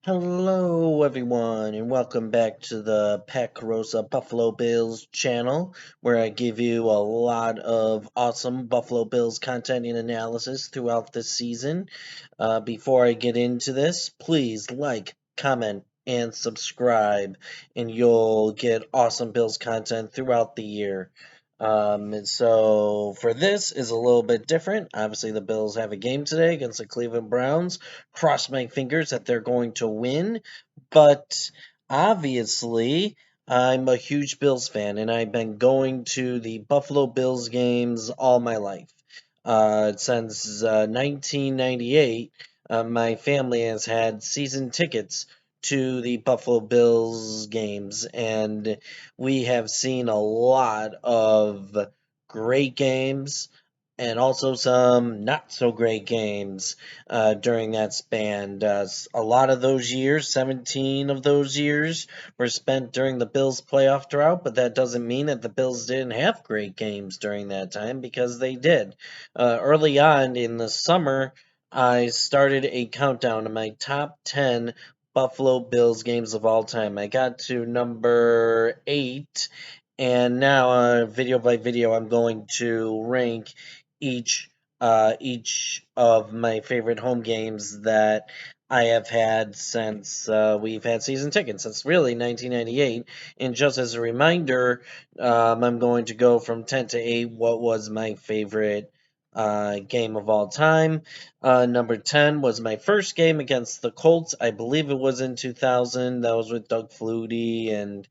Hello, everyone, and welcome back to the Pack Rosa Buffalo Bills channel, where I give you a lot of awesome Buffalo Bills content and analysis throughout the season. Before I get into this, please like, comment, and subscribe, and you'll get awesome Bills content throughout the year. And so for this is a little bit different. Obviously, the Bills have a game today against the Cleveland Browns. Cross my fingers that they're going to win, but obviously, I'm a huge Bills fan, and I've been going to the Buffalo Bills games all my life. Since 1998, my family has had season tickets to the Buffalo Bills games, and we have seen a lot of great games and also some not so great games during that span. A lot of those years, 17 of those years, were spent during the Bills' playoff drought, but that doesn't mean that the Bills didn't have great games during that time because they did. Early on in the summer, I started a countdown of my top 10 Buffalo Bills games of all time. I got to number 8, and now, video by video, I'm going to rank each each of my favorite home games that I have had since we've had season tickets since really 1998. And just as a reminder, I'm going to go from 10 to 8. What was my favorite game of all time? Number 10 was my first game against the Colts. I believe it was in 2000. That was with Doug Flutie, and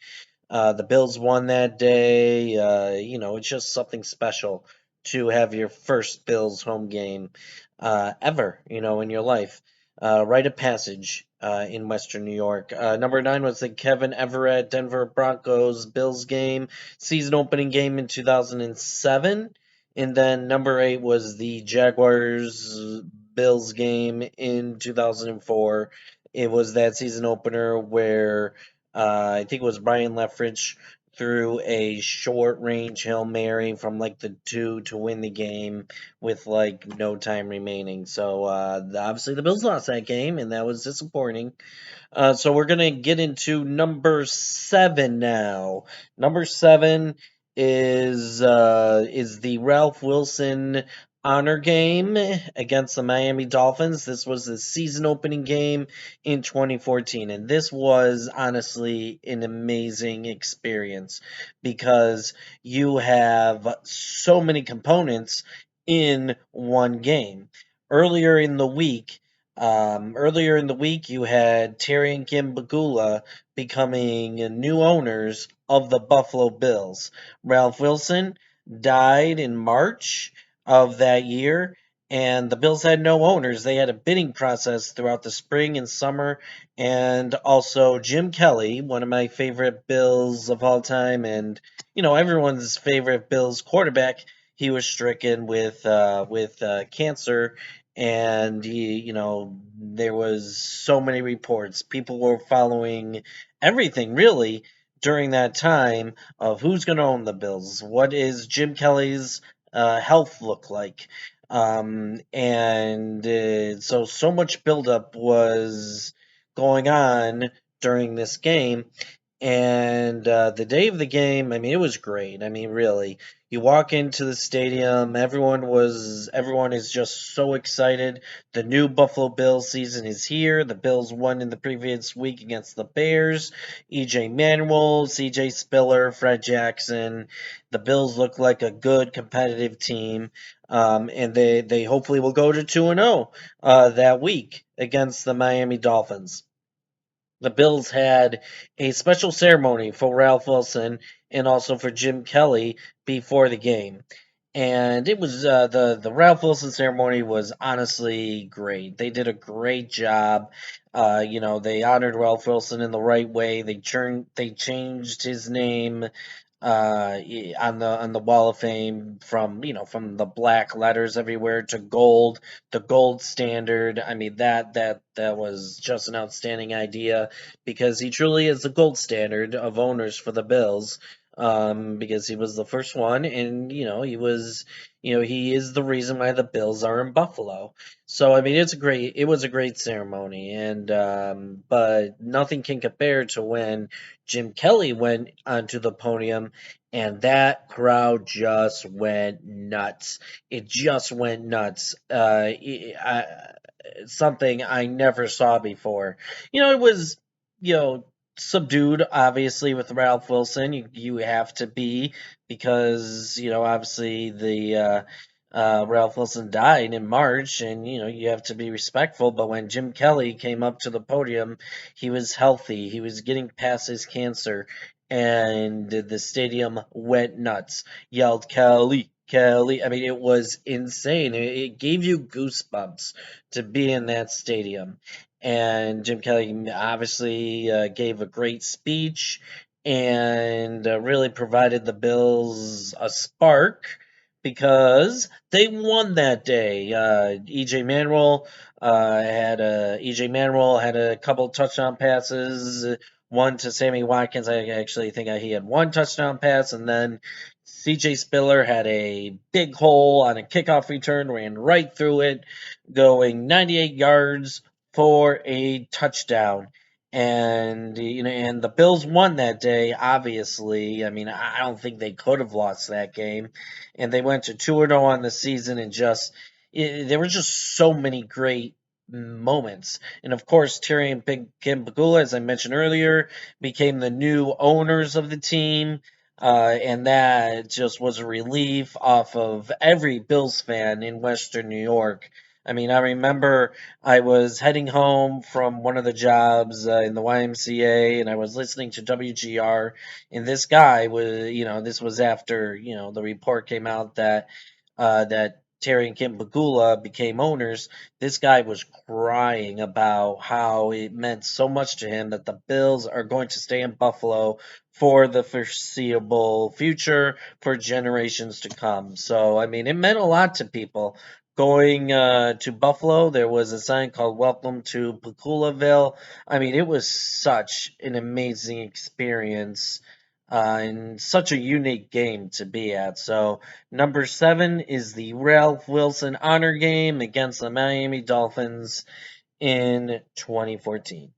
the Bills won that day. It's just something special to have your first Bills home game ever, in your life. Rite of passage in Western New York. Number 9 was the Kevin Everett Denver Broncos Bills game, season opening game in 2007. And then number 8 was the Jaguars Bills game in 2004. It was that season opener where I think it was Brian Leftwich threw a short range Hail Mary from like the 2 to win the game with like no time remaining. So obviously the Bills lost that game, and that was disappointing. So we're gonna get into number 7 now. Number 7 is the Ralph Wilson honor game against the Miami Dolphins. This was the season opening game in 2014, and this was honestly an amazing experience because you have so many components in one game. Earlier in the week, you had Terry and Kim Bagula becoming new owners of the Buffalo Bills. Ralph Wilson died in March of that year, and the Bills had no owners. They had a bidding process throughout the spring and summer, and also Jim Kelly, one of my favorite Bills of all time, and everyone's favorite Bills quarterback. He was stricken with cancer, and there was so many reports. People were following everything really during that time of who's going to own the Bills. What is Jim Kelly's health look like? And so much buildup was going on during this game, and the day of the game, I mean, it was great. I mean, really, you walk into the stadium, everyone is just so excited. The new Buffalo Bills season is here. The Bills won in the previous week against the Bears. EJ Manuel, CJ Spiller, Fred Jackson. The Bills look like a good competitive team. And they hopefully will go to 2-0 that week against the Miami Dolphins. The Bills had a special ceremony for Ralph Wilson and also for Jim Kelly before the game. And it was the Ralph Wilson ceremony was honestly great. They did a great job. They honored Ralph Wilson in the right way. They changed his name on the Wall of Fame from the black letters everywhere to gold, the gold standard. I mean that was just an outstanding idea because he truly is the gold standard of owners for the Bills. because he was the first one, and he is the reason why the Bills are in Buffalo. So I mean, it was a great ceremony, and but nothing can compare to when Jim Kelly went onto the podium, and that crowd just went nuts. It just went nuts. Something I never saw before. It was, you know, subdued, obviously, with Ralph Wilson. You have to be, because, obviously Ralph Wilson died in March, and, you have to be respectful. But when Jim Kelly came up to the podium, he was healthy. He was getting past his cancer, and the stadium went nuts, yelled, Kelly, Kelly. I mean, it was insane. It gave you goosebumps to be in that stadium. And Jim Kelly obviously gave a great speech, and really provided the Bills a spark, because they won that day. EJ Manuel had a couple touchdown passes, one to Sammy Watkins. I actually think he had one touchdown pass, and then CJ Spiller had a big hole on a kickoff return, ran right through it, going 98 yards for a touchdown. And the Bills won that day, obviously. I mean, I don't think they could have lost that game. And they went to 2-0 on the season, and there were just so many great moments. And of course, Terry and Big Kim Pagula, as I mentioned earlier, became the new owners of the team. And that just was a relief off of every Bills fan in Western New York. I mean, I remember I was heading home from one of the jobs in the YMCA, and I was listening to WGR, and this guy was, this was after, the report came out that Terry and Kim Bagula became owners. This guy was crying about how it meant so much to him that the Bills are going to stay in Buffalo for the foreseeable future, for generations to come. So, I mean, it meant a lot to people. Going to Buffalo, there was a sign called "Welcome to Paculaville." I mean, it was such an amazing experience, and such a unique game to be at. So, number 7 is the Ralph Wilson Honor Game against the Miami Dolphins in 2014.